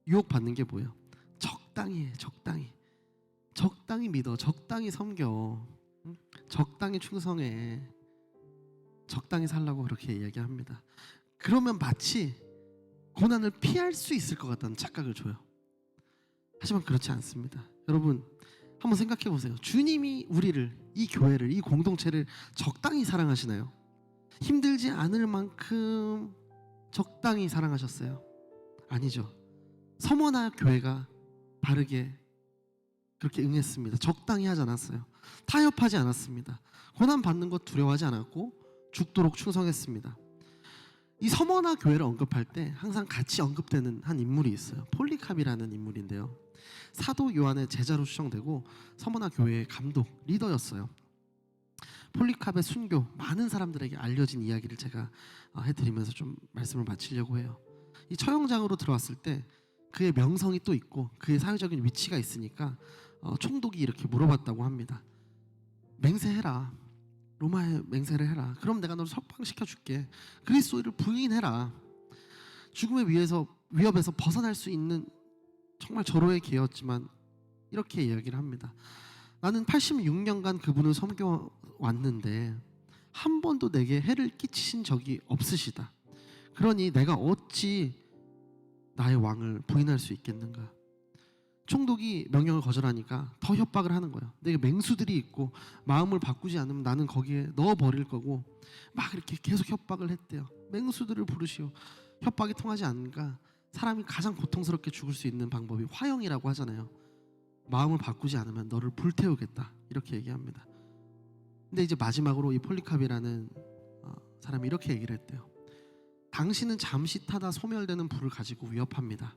유혹받는 게 뭐예요? 적당히 해, 적당히. 적당히 믿어, 적당히 섬겨, 적당히 충성해, 적당히 살라고 그렇게 이야기합니다. 그러면 마치 고난을 피할 수 있을 것 같다는 착각을 줘요. 하지만 그렇지 않습니다. 여러분 한번 생각해 보세요. 주님이 우리를, 이 교회를, 이 공동체를 적당히 사랑하시나요? 힘들지 않을 만큼 적당히 사랑하셨어요? 아니죠. 서머나 교회가 바르게 그렇게 응했습니다. 적당히 하지 않았어요. 타협하지 않았습니다. 고난 받는 것 두려워하지 않았고 죽도록 충성했습니다. 이 서머나 교회를 언급할 때 항상 같이 언급되는 한 인물이 있어요. 폴리캅이라는 인물인데요. 사도 요한의 제자로 추정되고 서머나 교회의 감독, 리더였어요. 폴리캅의 순교, 많은 사람들에게 알려진 이야기를 제가 해드리면서 좀 말씀을 마치려고 해요. 이 처형장으로 들어왔을 때 그의 명성이 또 있고 그의 사회적인 위치가 있으니까 총독이 이렇게 물어봤다고 합니다. 맹세해라. 로마에 맹세를 해라. 그럼 내가 너를 석방시켜 줄게. 그리스도를 부인해라. 죽음의 위협에서 벗어날 수 있는 정말 절호의 기회였지만 이렇게 이야기를 합니다. 나는 86년간 그분을 섬겨왔는데 한 번도 내게 해를 끼치신 적이 없으시다. 그러니 내가 어찌 나의 왕을 부인할 수 있겠는가. 총독이 명령을 거절하니까 더 협박을 하는 거예요. 내게 맹수들이 있고 마음을 바꾸지 않으면 나는 거기에 넣어버릴 거고, 막 이렇게 계속 협박을 했대요. 맹수들을 부르시오. 협박이 통하지 않으니까 사람이 가장 고통스럽게 죽을 수 있는 방법이 화형이라고 하잖아요. 마음을 바꾸지 않으면 너를 불태우겠다, 이렇게 얘기합니다. 근데 이제 마지막으로 이 폴리캅이라는 사람이 이렇게 얘기를 했대요. 당신은 잠시 타다 소멸되는 불을 가지고 위협합니다.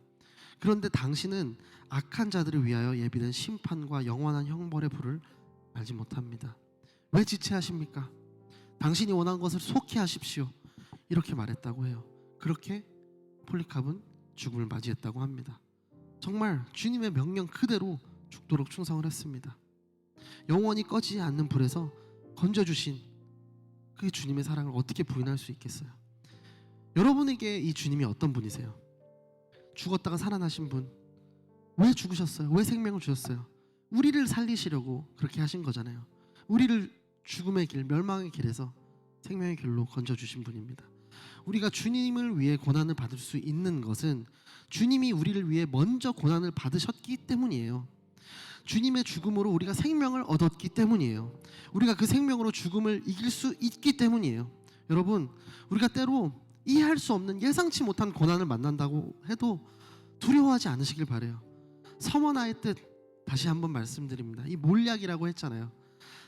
그런데 당신은 악한 자들을 위하여 예비된 심판과 영원한 형벌의 불을 알지 못합니다. 왜 지체하십니까? 당신이 원한 것을 속히 하십시오. 이렇게 말했다고 해요. 그렇게 폴리캅은 죽음을 맞이했다고 합니다. 정말 주님의 명령 그대로 죽도록 충성을 했습니다. 영원히 꺼지지 않는 불에서 건져주신 그 주님의 사랑을 어떻게 부인할 수 있겠어요? 여러분에게 이 주님이 어떤 분이세요? 죽었다가 살아나신 분. 왜 죽으셨어요? 왜 생명을 주셨어요? 우리를 살리시려고 그렇게 하신 거잖아요. 우리를 죽음의 길, 멸망의 길에서 생명의 길로 건져주신 분입니다. 우리가 주님을 위해 고난을 받을 수 있는 것은 주님이 우리를 위해 먼저 고난을 받으셨기 때문이에요. 주님의 죽음으로 우리가 생명을 얻었기 때문이에요. 우리가 그 생명으로 죽음을 이길 수 있기 때문이에요. 여러분, 우리가 때로 이해할 수 없는 예상치 못한 고난을 만난다고 해도 두려워하지 않으시길 바라요. 서머나의 뜻 다시 한번 말씀드립니다. 이 몰약이라고 했잖아요.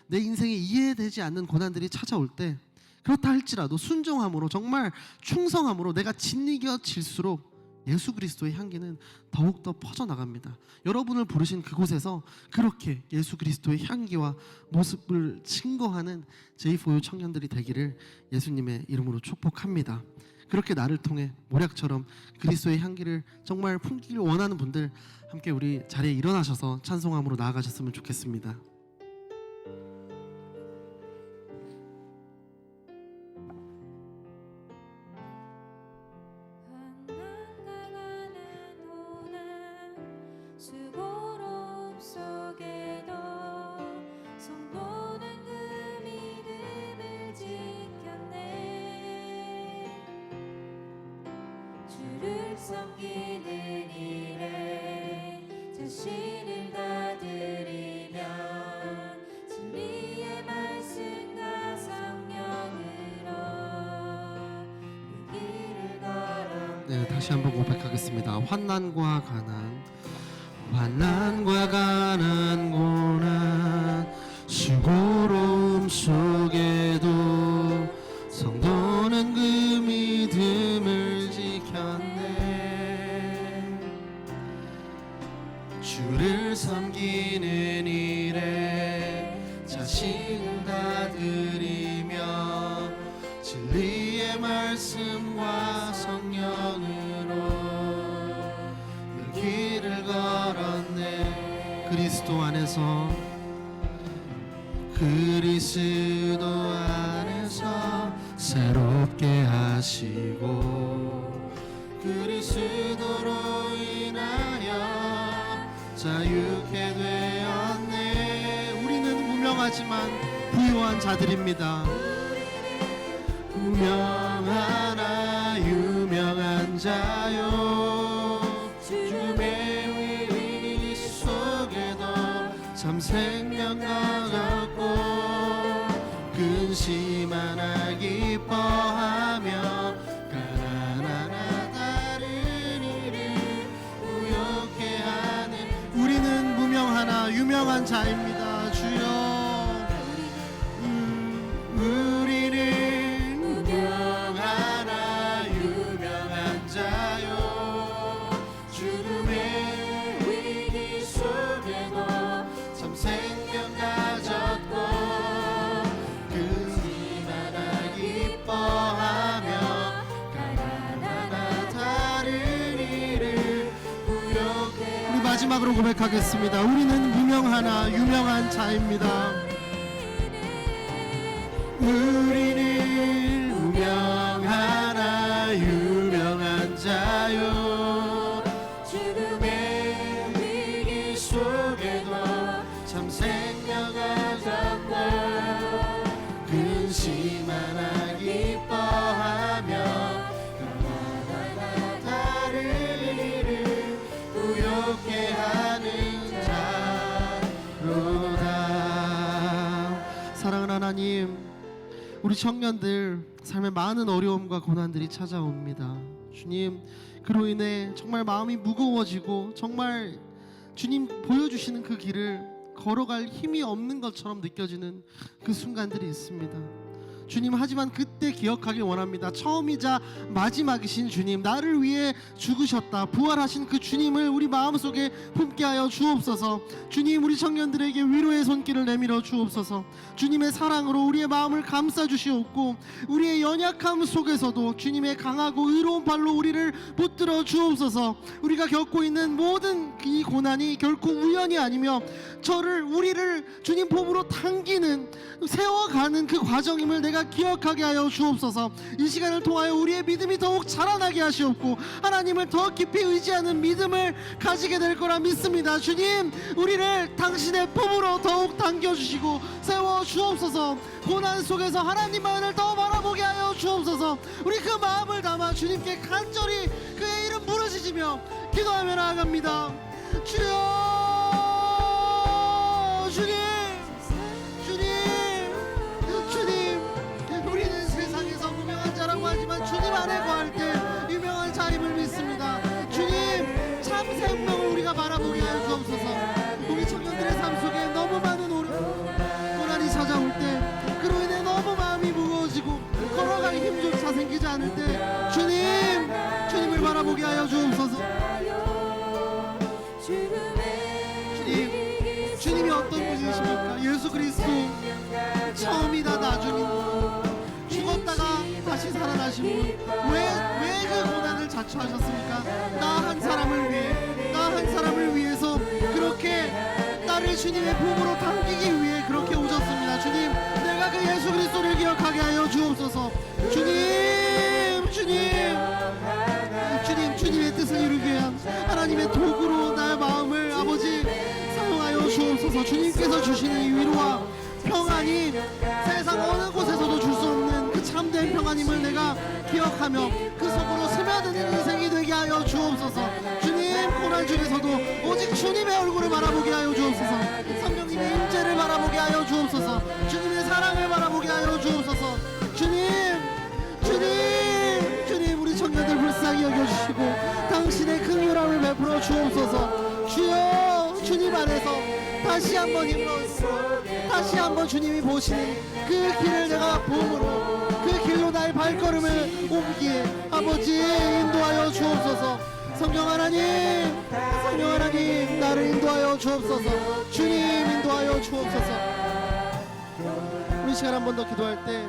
내 인생에 이해되지 않는 고난들이 찾아올 때 그렇다 할지라도 순종함으로, 정말 충성함으로 내가 짓이겨질수록 예수 그리스도의 향기는 더욱더 퍼져나갑니다. 여러분을 부르신 그곳에서 그렇게 예수 그리스도의 향기와 모습을 증거하는 J4U 청년들이 되기를 예수님의 이름으로 축복합니다. 그렇게 나를 통해 모략처럼 그리스도의 향기를 정말 품기를 원하는 분들, 함께 우리 자리에 일어나셔서 찬송함으로 나아가셨으면 좋겠습니다. 섬기는 일에 자신을 다 드리며 진리의 말씀과 성령으로 그 길을 걸어. 네, 다시 한번 고백하겠습니다. 환난과 가난, 환난과 가난, 고난, 수고로움 속에도 성도는 그 믿음을 지켰네. 주를 섬기는 일에 자신을 다 드리며 진리의 말씀과 성령으로 그 길을 걸었네. 그리스도 안에서 새롭게 하시고 그리스도로 인하여 자유케 되었네. 우리는 무명하지만 부유한 자들입니다. 무명하나 유명한 자요, 죽음의 위기 속에도 참 생명 가졌고 근심하나 기뻐하며 가난하나 다른 이를 부욕해 하는 우리는 무명하나 유명한 자입니다. 주여, 우리는 무명하나 유명한 자요, 죽음의 위기 속에도 참 생명 가졌고 근심하나 기뻐하며 가난하나 다른 이를 부욕해. 우리 마지막으로 고백하겠습니다. 우리는 무명하나 유명한 자입니다. 우리는 무명하나 유명한 자요, 죽음의 위기 속에도 참 생명 가졌고 근심하나 기뻐하며 가난하나 다른 이를 부욕해 하는 자로다. 사랑하는 하나님, 우리 청년들 삶에 많은 어려움과 고난들이 찾아옵니다. 주님, 그로 인해 정말 마음이 무거워지고 정말 주님 보여주시는 그 길을 걸어갈 힘이 없는 것처럼 느껴지는 그 순간들이 있습니다. 주님, 하지만 그때 기억하길 원합니다. 처음이자 마지막이신 주님, 나를 위해 죽으셨다 부활하신 그 주님을 우리 마음속에 품게 하여 주옵소서. 주님, 우리 청년들에게 위로의 손길을 내밀어 주옵소서. 주님의 사랑으로 우리의 마음을 감싸 주시옵고 우리의 연약함 속에서도 주님의 강하고 의로운 발로 우리를 붙들어 주옵소서. 우리가 겪고 있는 모든 이 고난이 결코 우연이 아니며 우리를 주님 품으로 당기는, 세워가는 그 과정임을 내가 기억하게 하여 주옵소서. 이 시간을 통하여 우리의 믿음이 더욱 자라나게 하시옵고 하나님을 더 깊이 의지하는 믿음을 가지게 될 거라 믿습니다. 주님, 우리를 당신의 품으로 더욱 당겨주시고 세워 주옵소서. 고난 속에서 하나님만을 더 바라보게 하여 주옵소서. 우리 그 마음을 담아 주님께 간절히 그의 이름 부르짖으며 기도하며 나아갑니다. 주여, 주님, 우리는 세상에서 무명한 자라고 하지만 주님 안에 거할 때 유명한 자임을 믿습니다. 주님, 참 생명을 우리가 바라보게 하여 주옵소서. 우리 청년들의 삶 속에 너무 많은 고난이 찾아올 때 그로 인해 너무 마음이 무거워지고 걸어갈 힘조차 생기지 않을 때 주님을 바라보게 하여 주옵소서. 주님이 어떤 분이십니까? 예수 그리스도 처음이다 나중이다 죽었다가 다시 살아나신 분. 왜 그 고난을 자초하셨습니까? 나 한 사람을 위해서 그렇게 나를 주님의 품으로 당기기 위해 그렇게 오셨습니다. 주님, 내가 그 예수 그리스도를 기억하게 하여 주옵소서. 주님의 뜻을 이루기 위한 하나님의 도구로 나의 마음을 아버지 사용하여 주옵소서. 주님께서 주시는 이 위로와 평안이 세상 어느 곳에서도 줄 수 없는 그 참된 평안임을 내가 기억하며 그 속으로 스며드는 인생이 되게 하여 주옵소서. 주님, 고난 중에서도 오직 주님의 얼굴을 바라보게 하여 주옵소서. 성령님의 임재를 바라보게 하여 주옵소서. 주님의 사랑을 바라보게 하여 주옵소서. 주님, 우리 청년들 불쌍히 여겨주시고 당신의 긍휼함을 베풀어 주옵소서. 주여, 주님 안에서 다시 한번 힘을 얻고 다시 한번 주님이 보시는 그 길을 내가 보므로 그 길로 나의 발걸음을 옮기에 아버지 인도하여 주옵소서. 성령 하나님, 나를 인도하여 주옵소서. 주님, 인도하여 주옵소서. 우리 시간 한 번 더 기도할 때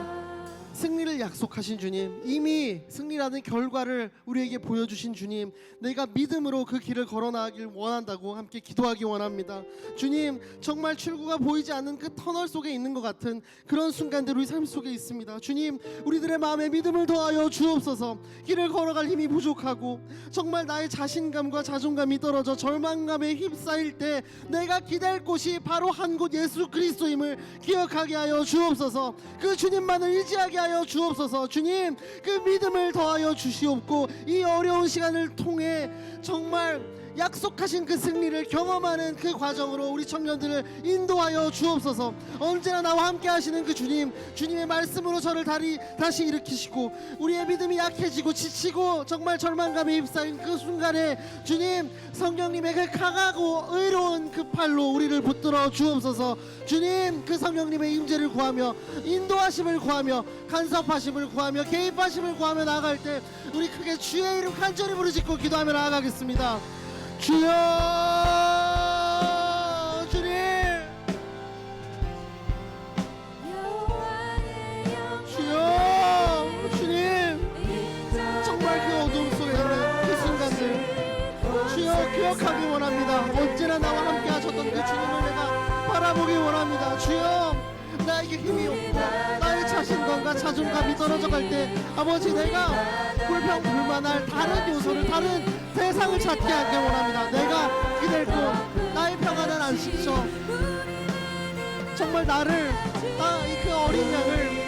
승리를 약속하신 주님, 이미 승리라는 결과를 우리에게 보여주신 주님, 내가 믿음으로 그 길을 걸어나가길 원한다고 함께 기도하기 원합니다. 주님, 정말 출구가 보이지 않는 그 터널 속에 있는 것 같은 그런 순간들 우리 삶 속에 있습니다. 주님, 우리들의 마음에 믿음을 더하여 주옵소서. 길을 걸어갈 힘이 부족하고 정말 나의 자신감과 자존감이 떨어져 절망감에 휩싸일 때 내가 기댈 곳이 바로 한 곳 예수 그리스도임을 기억하게 하여 주옵소서. 그 주님만을 의지하게 하여 주옵소서. 주님, 그 믿음을 더하여 주시옵고 이 어려운 시간을 통해 정말 약속하신 그 승리를 경험하는 그 과정으로 우리 청년들을 인도하여 주옵소서. 언제나 나와 함께 하시는 그 주님, 주님의 말씀으로 저를 다시 일으키시고 우리의 믿음이 약해지고 지치고 정말 절망감에 휩싸인 그 순간에 주님, 성령님의 그 강하고 의로운 그 팔로 우리를 붙들어 주옵소서. 주님, 그 성령님의 임재를 구하며 인도하심을 구하며 간섭하심을 구하며 개입하심을 구하며 나아갈 때 우리 크게 주의 이름 간절히 부르짖고 기도하며 나아가겠습니다. 주여, 주님, 주여, 주님, 정말 그 어둠 속에 있는 그 순간들 주여 기억하기 원합니다. 언제나 나와 함께 하셨던 그 주님을 내가 바라보기 원합니다. 주여, 나에게 힘이 없고 나의 자신감과 자존감이 떨어져 갈 때 아버지, 내가 불평불만할 다른 요소를, 다른 대상을 찾게 하기 원합니다. 내가 기댈 곳, 나의 평안한 안식처, 정말 나를, 그 어린 양을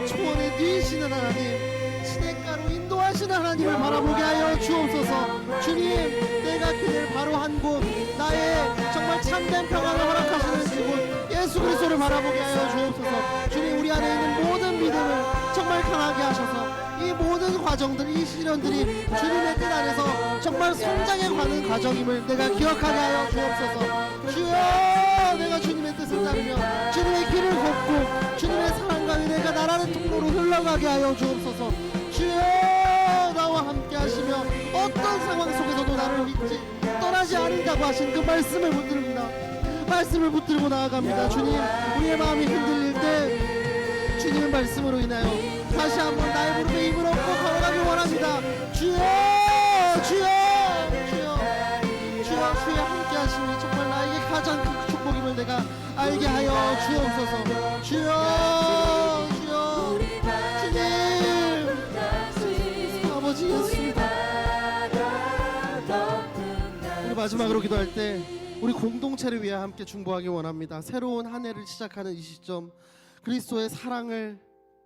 초원에 누이시는 하나님, 시냇가로 인도하시는 하나님을 바라보게 하여 주옵소서. 주님, 내가 기댈 바로 한 곳, 나의 정말 참된 평안을 허락하시는 그곳 예수 그리스도를 바라보게 하여 주옵소서. 주님, 우리 안에 있는 모든 믿음을 정말 강하게 하셔서 이 모든 과정들, 이 시련들이 주님의 뜻 안에서 정말 성장해 가는 과정임을 내가 기억하게 하여 주옵소서. 주여, 내가 주님의 뜻을 따르며 주님의 길을 걷고 주님의 사랑과 은혜가 나라는 통로로 흘러가게 하여 주옵소서. 주여, 나와 함께 하시며 어떤 상황 속에서도 나를 믿지 떠나지 않는다고 하신 그 말씀을 붙듭니다. 말씀을 붙들고 나아갑니다. 주님, 우리의 마음이 흔들릴 때 주님의 말씀으로 인하여 다시 한번 나의 무릎에 힘을 얻고 걸어가기 원합니다. 주여, 주여, 주여, 주여, 주여 함께 하시니 정말 나에게 가장 큰 축복임을 내가 알게 하여 주옵소서. 주여, 주여, 주님, 아버지 예수, 우리 마지막으로 기도할 때 우리 공동체를 위해 함께 중보하기 원합니다. 새로운 한 해를 시작하는 이 시점, 그리스도의 사랑을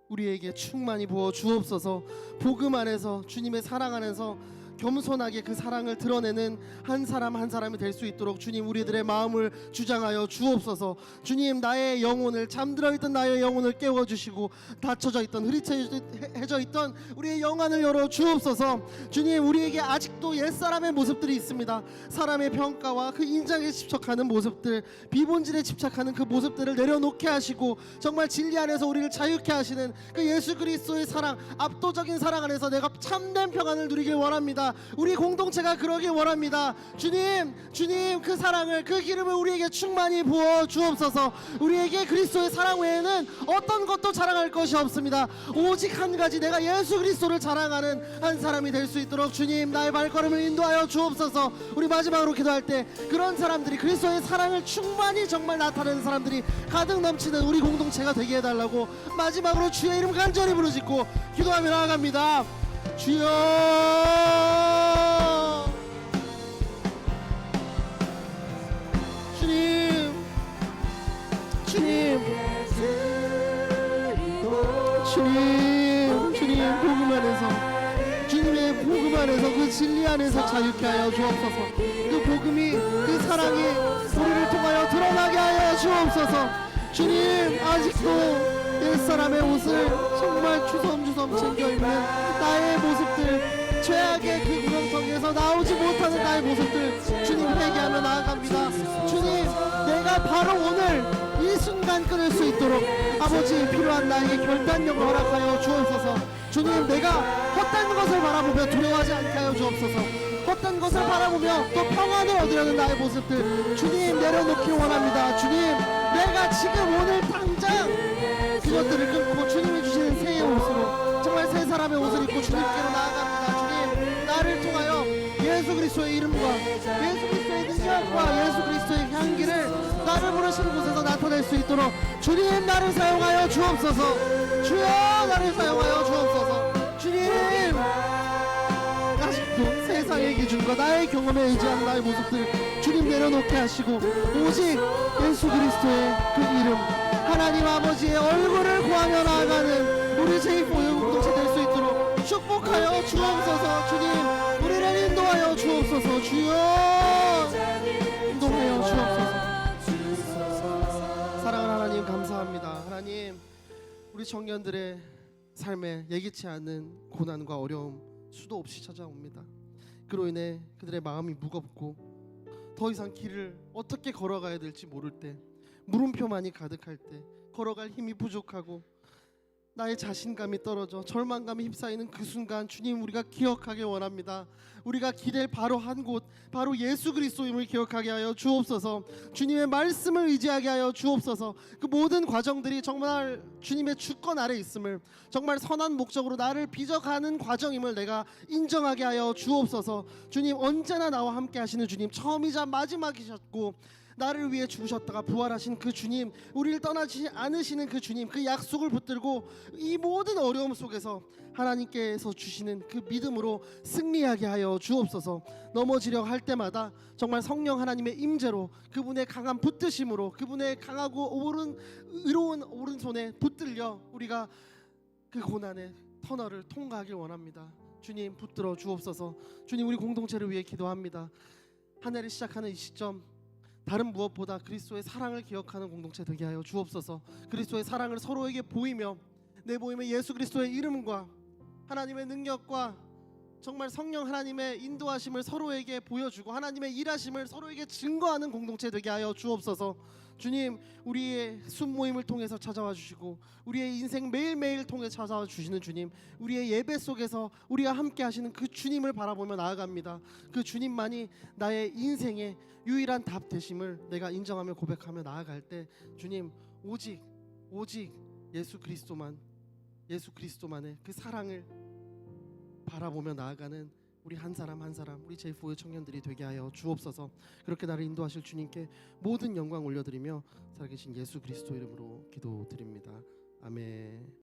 우리에게 충만히 부어 주옵소서. 복음 안에서, 주님의 사랑 안에서 겸손하게 그 사랑을 드러내는 한 사람 한 사람이 될 수 있도록 주님, 우리들의 마음을 주장하여 주옵소서. 주님, 나의 영혼을, 잠들어 있던 나의 영혼을 깨워주시고 닫혀져 있던, 흐릿해져 있던 우리의 영안을 열어 주옵소서. 주님, 우리에게 아직도 옛사람의 모습들이 있습니다. 사람의 평가와 그 인정에 집착하는 모습들, 비본질에 집착하는 그 모습들을 내려놓게 하시고 정말 진리 안에서 우리를 자유케 하시는 그 예수 그리스도의 사랑, 압도적인 사랑 안에서 내가 참된 평안을 누리길 원합니다. 우리 공동체가 그러길 원합니다. 주님, 주님, 그 사랑을, 그 기름을 우리에게 충만히 부어 주옵소서. 우리에게 그리스도의 사랑 외에는 어떤 것도 자랑할 것이 없습니다. 오직 한 가지, 내가 예수 그리스도를 자랑하는 한 사람이 될 수 있도록 주님, 나의 발걸음을 인도하여 주옵소서. 우리 마지막으로 기도할 때 그런 사람들이, 그리스도의 사랑을 충만히 정말 나타내는 사람들이 가득 넘치는 우리 공동체가 되게 해달라고 마지막으로 주의 이름 간절히 부르짖고 기도하며 나아갑니다. 주여, 주님, 주님, 주님, 주님, 복음 안에서, 주님의 복음 안에서, 그 진리 안에서 자유케 하여 주옵소서. 그 복음이, 그 사랑이 우리를 통하여 드러나게 하여 주옵소서. 주님, 아직도 옛사람의 옷을 정말 주섬주섬 챙겨 입는 나의 모습들, 죄악의 그 구렁텅이에서 나오지 못하는 나의 모습들, 주님, 회개하며 나아갑니다. 주님, 내가 바로 오늘 이 순간 끊을 수 있도록 아버지, 필요한 나에게 결단력을 허락하여 주옵소서. 주님, 내가 헛된 것을 바라보며 두려워하지 않게 하여 주옵소서. 헛된 것을 바라보며 또 평안을 얻으려는 나의 모습들 주님, 내려놓기 원합니다. 주님, 내가 지금 오늘 당장 것들을 끊고 주님이 주시는 새의 옷으로 정말 새 사람의 옷을 입고 주님께로 나아갑니다. 주님, 나를 통하여 예수 그리스도의 이름과 예수 그리스도의 능력과 예수 그리스도의 향기를 나를 부르시는 곳에서 나타낼 수 있도록 주님, 나를 사용하여 주옵소서. 주여, 나를 사용하여 주옵소서. 주님, 아직도 세상의 기준과 나의 경험에 의지하는 나의 모습들 주님 내려놓게 하시고 오직 예수 그리스도의 그 이름, 하나님 아버지의 얼굴을 구하며 나아가는 우리 제2포유 공동체 될 수 있도록 축복하여 주옵소서. 주님, 우리를 인도하여 주옵소서. 주여, 인도하여 주옵소서. 사랑하는 하나님, 감사합니다. 하나님, 우리 청년들의 삶에 예기치 않은 고난과 어려움 수도 없이 찾아옵니다. 그로 인해 그들의 마음이 무겁고 더 이상 길을 어떻게 걸어가야 될지 모를 때, 물음표만이 가득할 때, 걸어갈 힘이 부족하고 나의 자신감이 떨어져 절망감이 휩싸이는 그 순간, 주님, 우리가 기억하기 원합니다. 우리가 기댈 바로 한 곳, 바로 예수 그리스도임을 기억하게 하여 주옵소서. 주님의 말씀을 의지하게 하여 주옵소서. 그 모든 과정들이 정말 주님의 주권 아래 있음을, 정말 선한 목적으로 나를 빚어가는 과정임을 내가 인정하게 하여 주옵소서. 주님, 언제나 나와 함께 하시는 주님, 처음이자 마지막이셨고 나를 위해 죽으셨다가 부활하신 그 주님, 우리를 떠나지 않으시는 그 주님, 그 약속을 붙들고 이 모든 어려움 속에서 하나님께서 주시는 그 믿음으로 승리하게 하여 주옵소서. 넘어지려 할 때마다 정말 성령 하나님의 임재로, 그분의 강한 붙드심으로, 그분의 강하고 의로운 오른손에 붙들려 우리가 그 고난의 터널을 통과하길 원합니다. 주님, 붙들어 주옵소서. 주님, 우리 공동체를 위해 기도합니다. 한 해를 시작하는 이 시점, 다른 무엇보다 그리스도의 사랑을 기억하는 공동체 되게 하여 주옵소서. 그리스도의 사랑을 서로에게 보이며, 내 보임에 예수 그리스도의 이름과 하나님의 능력과 정말 성령 하나님의 인도하심을 서로에게 보여주고 하나님의 일하심을 서로에게 증거하는 공동체 되게 하여 주옵소서. 주님, 우리의 순모임을 통해서 찾아와 주시고 우리의 인생 매일매일 통해 찾아와 주시는 주님, 우리의 예배 속에서 우리와 함께 하시는 그 주님을 바라보며 나아갑니다. 그 주님만이 나의 인생의 유일한 답 되심을 내가 인정하며 고백하며 나아갈 때, 주님, 오직 예수 그리스도만의 그 사랑을 바라보며 나아가는 우리 한 사람 한 사람, 우리 제4의 청년들이 되게 하여 주옵소서. 그렇게 나를 인도하실 주님께 모든 영광 올려드리며 살아계신 예수 그리스도 이름으로 기도드립니다. 아멘.